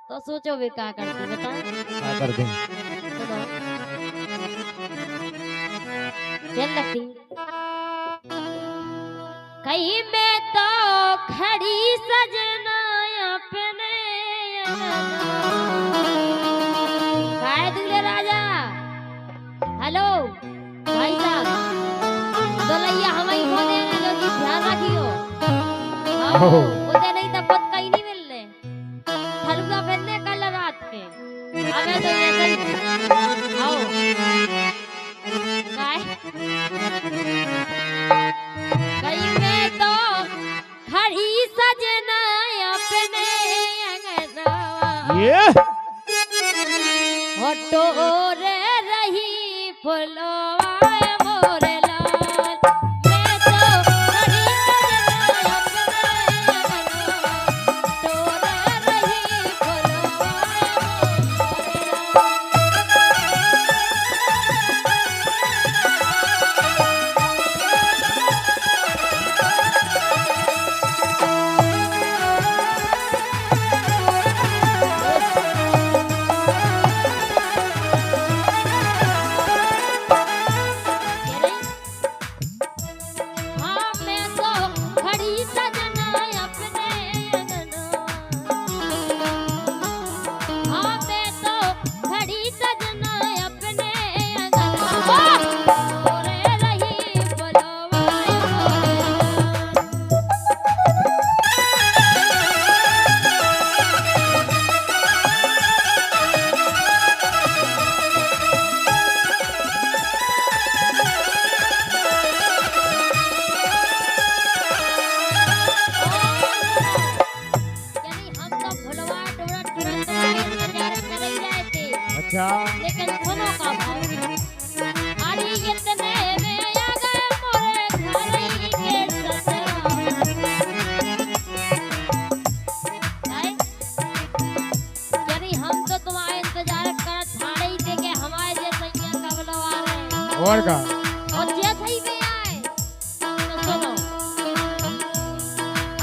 तो सोचो वे क्या करते बताओ। क्या कर दूं? सुनो चल लगती कहीं में तो खड़ी सजना अपने काय दूल्हे राजा। हेलो भाई साहब दोलैया हमारी को देने लो जी ध्यान रखियो। आओ ओहो। उधर नहीं तो पत कहीं नहीं मिलने हलवा बनने कल रात के हमें तो ये सही आओ काय कहीं में तो खड़ी सजना अपने अंगनवा ये हटो रे रही फुलवाए मोरे लाल मैं तो खड़ी सजना अपने अंगनवा हटो रे रही फुलवाए मोरे लाल। हाँ मैं तो खड़ी सजना अपने अंगनवा हाँ मैं तो खड़ी सजना अपने अंगनवा मोरे रही बुलवाए मोरे यानी हम तो भुलवा डोरा तुरंत इंतजार कर रहे थे अच्छा। लेकिन सुनो का भाव अरे इतने में आ गए मोरे घर के ससुरा नहीं यानी हम तो तुम्हारा इंतजार कर ठाड़े ही थे कि हमारे जैसे यहाँ कब लोग आ रहे हैं और का और जैसे ही वे आए तो सुनो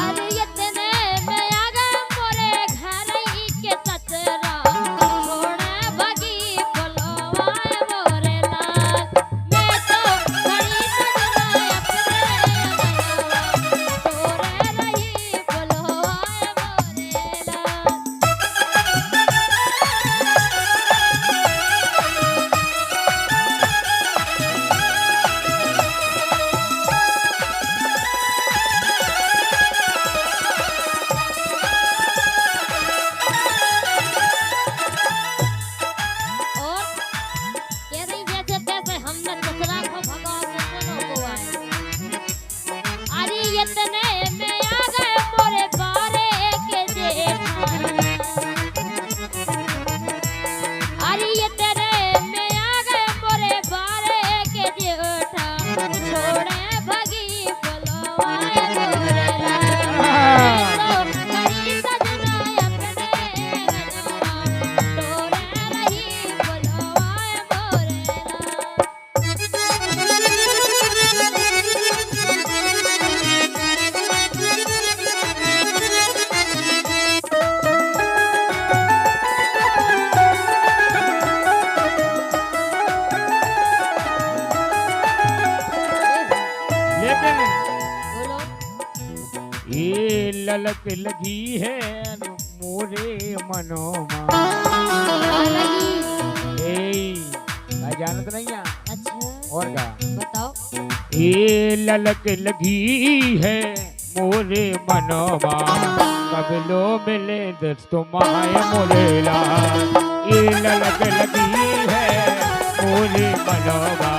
अरे इतने में आ गए मोरे घर के ससुरा छोड़े भगी फुलवाए मोरे लाल मैं तो खड़ी सजना अपने अंगनवा छोड़े रही फुलवाए मोरे लाल। और कह रही जैसे तैसे हमने ससुरा को भगा के सुनो को आए अरे इतने में आ गए मोरे बारे के जेठान अरे इतने में आ गए मोरे बारे के जेठान छोड़े भगी फुलवाए मोरे लाल मैं तो खड़ी सजना अपने अंगनवा डोरे रही फुलवाए मोरे लाल। लेकिन बोलो ये ललक लगी है मोरे मनोमा। कहाँ लगी ए मैं जानत नहीं है। अच्छा और का बताओ ये ललक लगी है मोरे मनोमा कब लो मिले दोस्तों माए मोरे लाल। ये ललक लगी है मोरे मनोमा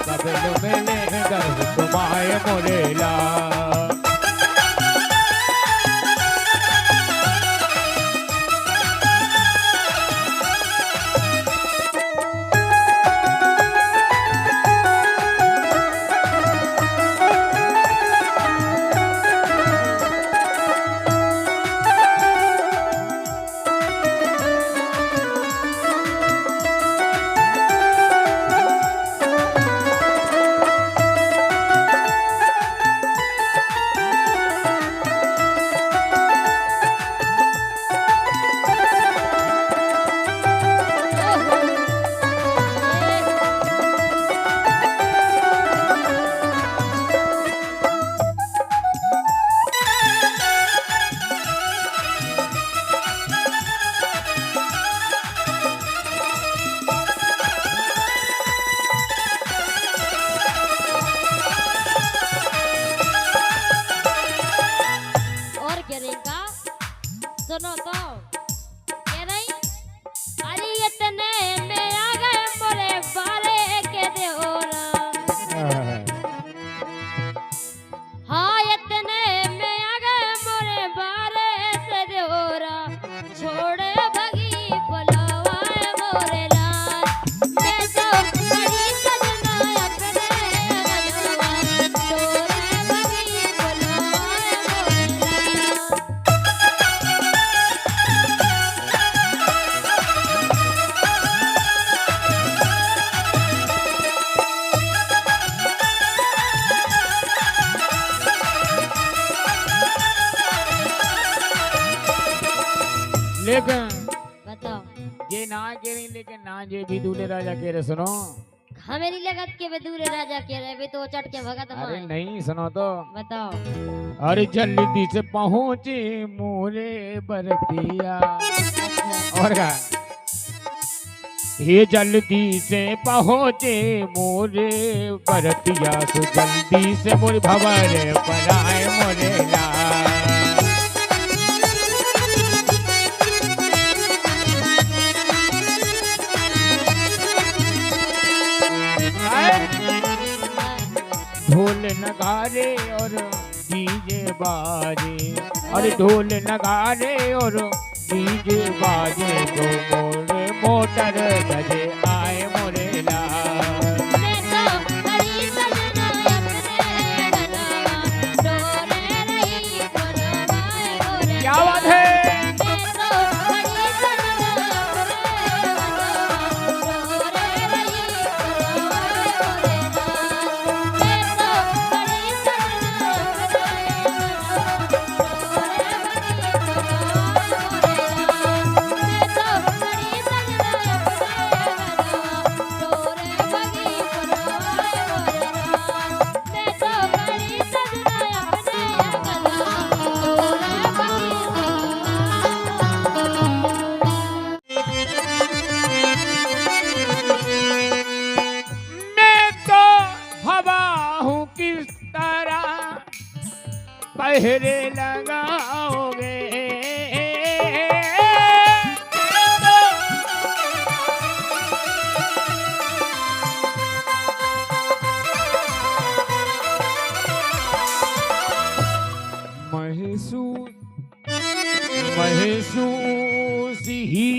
कब लो मिले दोस्तों माए मोरे लाल। सुनो तो कह रही अरे इतने में आ गए मोरे बारे के देवरा हाँ इतने में आ गए मोरे बारे से देवरा छोड़े भगी बुलावाए मोरे लाल मैं तो बड़ी सजना अपने रजवा छोड़े भगी बुलावाए मोरे लाल लेकिन बताओ ये ना कह रही लेकिन ना ये भी दूल्हे राजा कह रहे सुनो। हमेरी लगत के बदूरे राजा के रहे भी तो चट के भगत अरे माए नहीं सुनो तो बताओ अरे जल्दी से पहुंचे मोरे बरतिया और का ये जल्दी से पहुंचे मोरे बरतिया सो जल्दी से मोरे भवर पराए मोरे लाल ढोल नगारे और डीजे बाजे अरे ढोल नगारे और डीजे बाजे तो मोरे मोटर बजे आए मोरे लाल मैं तो बड़ी सजना अपने रजवा डोरे रही बुलावाए मोरे क्या बात है मैं तो बड़ी सजना अपने रजवा डोरे रही बुलावाए मोरे लाल मैं तो बड़ी सजना मैं तो हवा हूँ किस तरह पहरे लगाओगे महसूस महसूस ही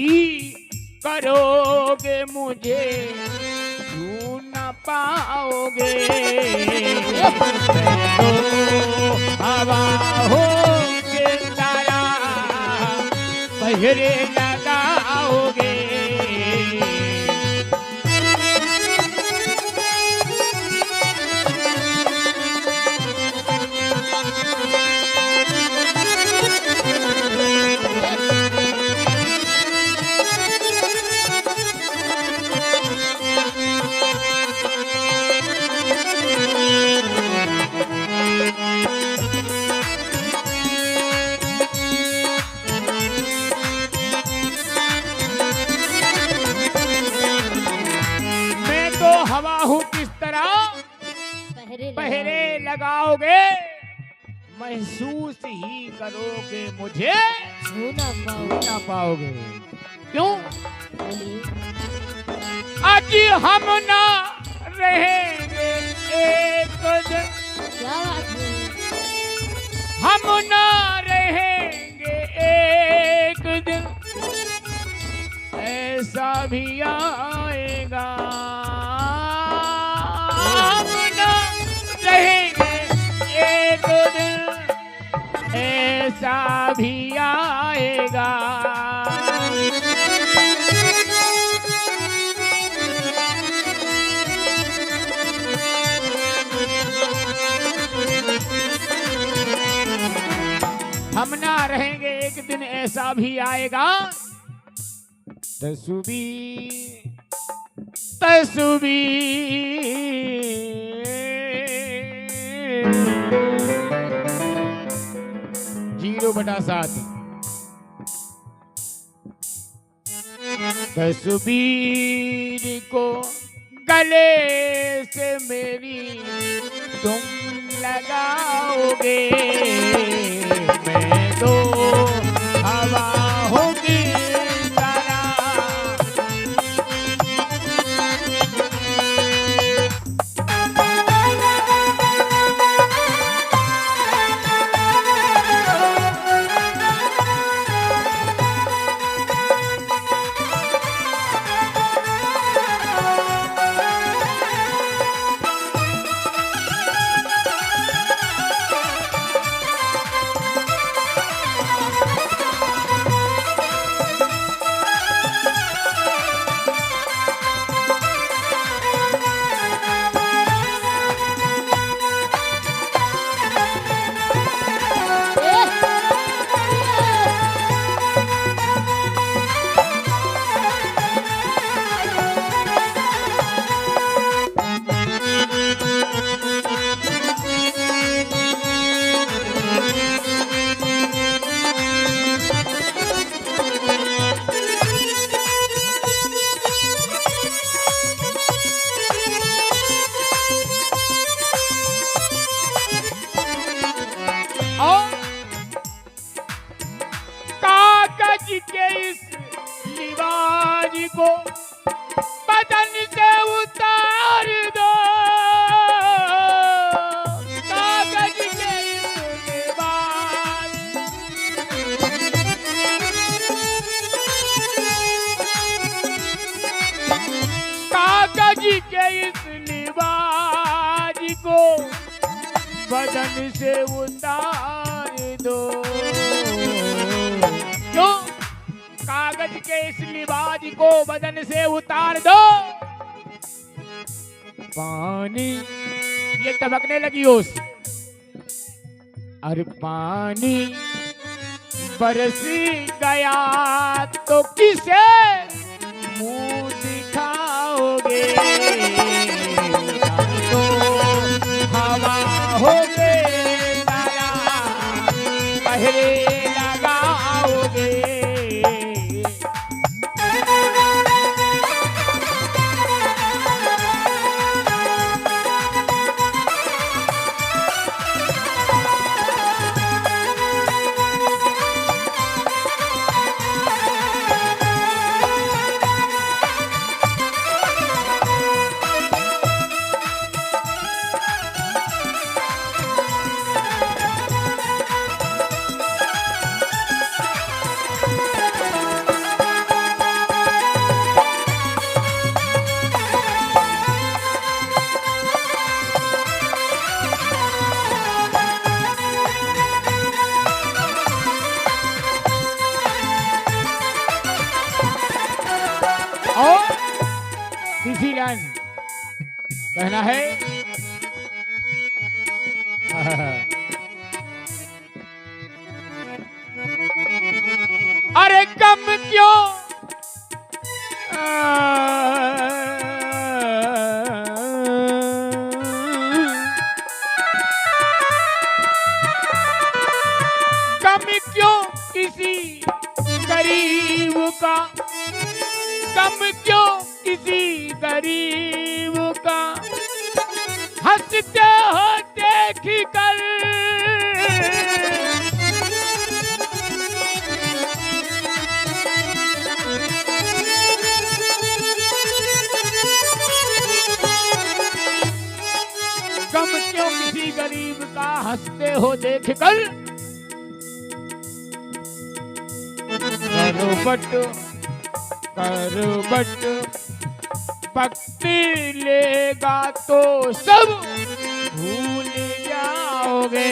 करोगे मुझे छू न पाओगे मैं तो हवा हो के तारा पहरे लगाओगे मैं तो हवा हूँ किस तरह पहरे लगाओगे महसूस ही करोगे मुझे छू न पाओगे क्यों आज हम ना रहेंगे एक दिन क्या बात है हम ना रहेंगे एक दिन ऐसा भी आएगा हम ना रहेंगे एक दिन ऐसा भी आएगा हम ना रहेंगे एक दिन ऐसा भी आएगा तस्वीर जीरो बटा 7 तस्वीर को गले से मेरी तुम लगाओगे मैं तो हवा के इस लिबाज को बदन से उतार दो, कागज के इस लिबाज, कागज के इस लिबाज को बदन से उतार दो। क्यों? कागज के इस लिबाज को बदन से उतार दो। पानी ये टपकने लगी ओस, अरे पानी बरस गया तो किसे मुंह दिखाओगे, तो हवा हो गए तारा पहरे लगाओगे। और तीसरी लाइन कहना है, अरे कम क्यों कम क्यों किसी गरीब का, कम क्यों किसी गरीब का हंसते हो देख कर, कम क्यों किसी गरीब का हंसते हो देख कर, करबट पकती लेगा तो सब भूल जाओगे।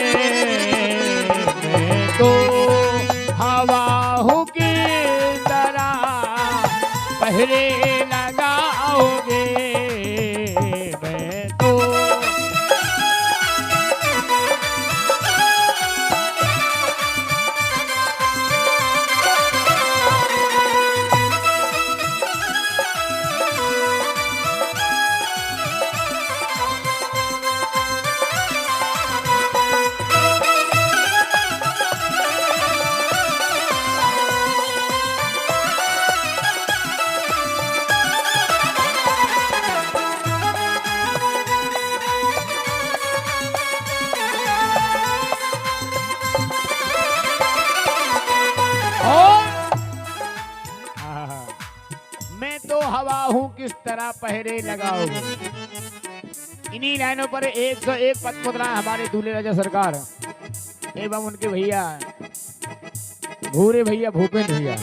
मैं तो हवा हूँ की तरह पहरे लगाओगे। मैं तो हवा हूँ किस तरह पहरे लगाओगे। इन्हीं लाइनों पर 101 पद मुद्राएं हमारे दूल्हे राजा सरकार एवं उनके भैया भूरे भैया भूपेंद्र भैया,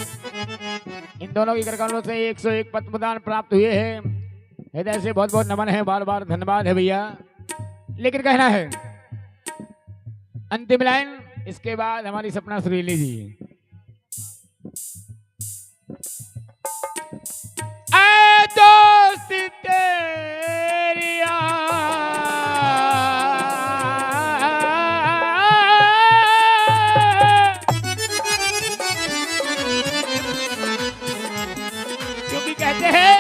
इन दोनों की करकमलों से 101 पद मुद्राएं प्राप्त हुए हैं। हृदय से बहुत बहुत नमन है, बार बार धन्यवाद है भैया। लेकिन कहना है अंतिम लाइन, इसके बाद हमारी सपना सुरीली जी। ऐ दोस्त तेरी क्योंकि कहते हैं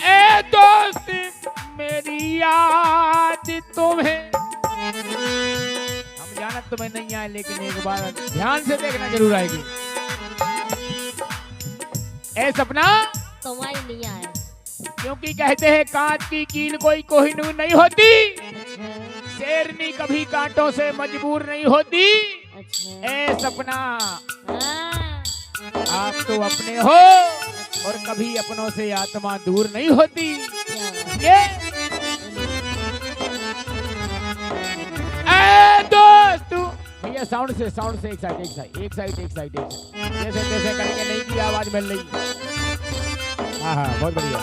ऐ दोस्त मेरी याद तुम्हें, हम जानत तुम्हें नहीं आए लेकिन एक बार ध्यान से देखना जरूर आएगी। ए सपना तुम्हारी नहीं आए, क्योंकि कहते हैं कांच की कील कोई कोहिनूर नहीं होती, शेरनी कभी कांटों से मजबूर नहीं होती। अच्छा ए सपना, हाँ, आप तो अपने हो और कभी अपनों से आत्मा दूर नहीं होती। क्या बात। ये ए दोस्त भैया साउंड से एक साइड जैसे जैसे करके नहीं की आवाज मिल रही। हाँ हाँ बहुत बढ़िया।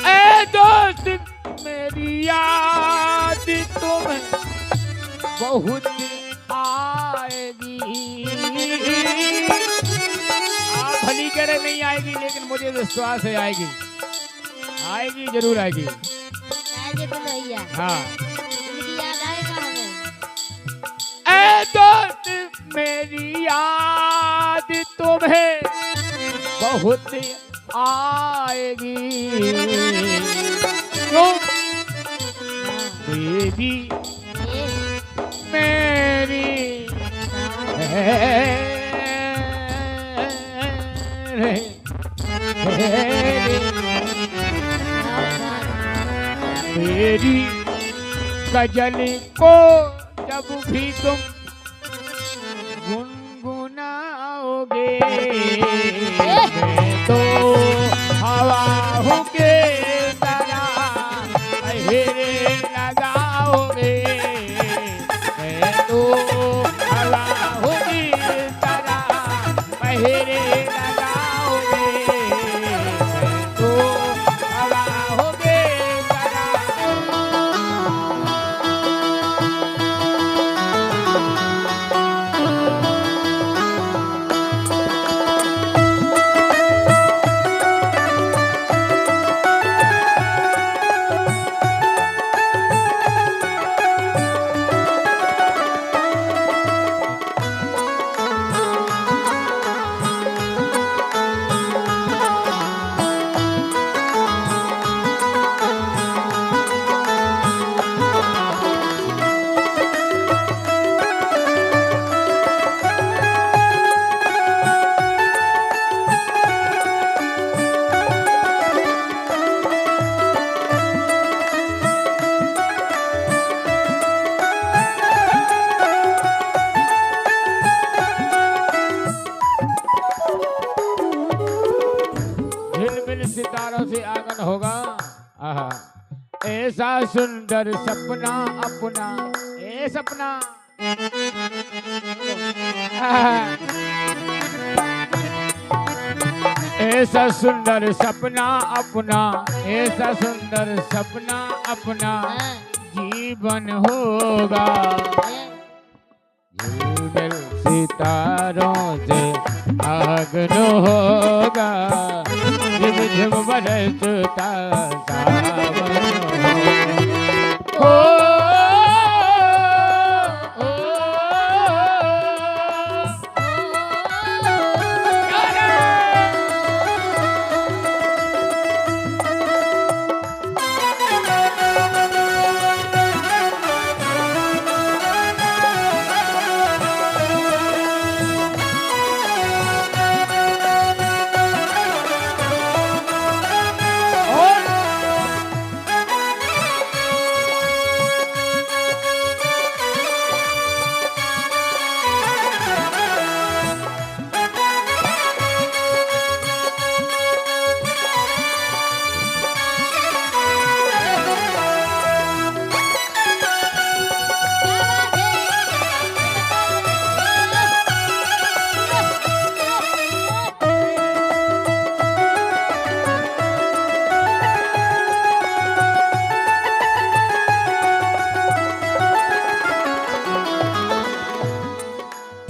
ए दोस्त मेरी याद तुम्हें बहुत आएगी। आप भली करे नहीं आएगी, लेकिन मुझे विश्वास है आएगी जरूर आएगी। आएगी तो भैया, हाँ उनकी याद आएगा हमें। ए दोस्त मेरी याद तुम्हें बहुत आएगी। क्यों बेबी ये मेरी मेरी गजल को जब भी तुम गुनगुनाओगे मैं तो हवा हूँ के तरह पहरे लगाओगे। मैं तो हवा हूँ की तरह पहरे लगाओगे। मैं तो हवा हूँ के तरह। झिलमिल सितारों से आंगन होगा। आहा ऐसा सुंदर सपना अपना, ए सपना आहा। ऐसा सुंदर सपना अपना, ऐसा सुंदर सपना अपना हाँ, जीवन होगा। झिलमिल सितारों से आंगन होगा। झिम झिम बरसता सावन हो।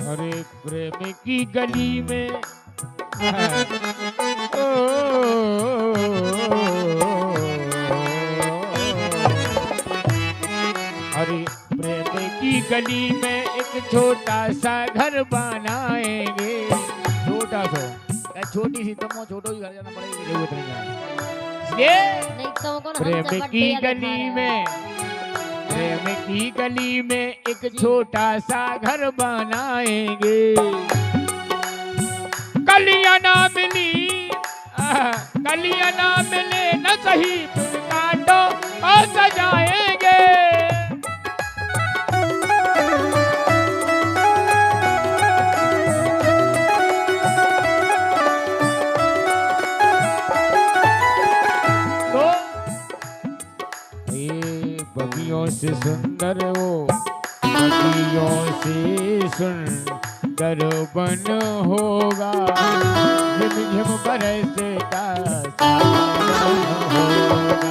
अरे प्रेम की गली में अरे प्रेम की गली में एक छोटा सा घर बनाएंगे। छोटा सा, छोटी सी तो छोटो ही घर जाना पड़ेगा, जरूरत नहीं है। ये नहीं तो कौन प्रेम हमसे की बड्डिया गली दिखा में, प्रेम की गली में एक छोटा सा घर बनाएंगे। कलियां ना मिली, कलियां ना मिले न सही, कांटों को सजाएंगे। सुंदर वो नदियों से सुंदर बन होगा, झिमझिम बरसता सावन होगा।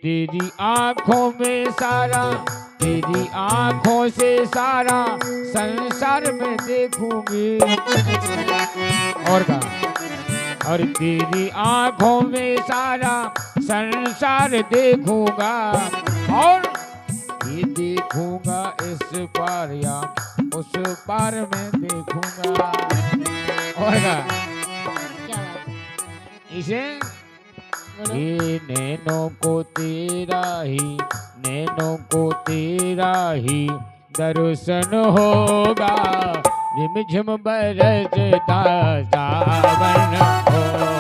तेरी आंखों में सारा, तेरी आंखों से सारा संसार में देखूंगी। और का और तेरी आंखों में सारा संसार देखूंगा, और ये देखूंगा इस पार या उस पार में देखूंगा। और का इसे ये नैनों को तेरा ही, नैनों को तेरा ही दर्शन होगा, झिमझिम बरसता सावन होगा।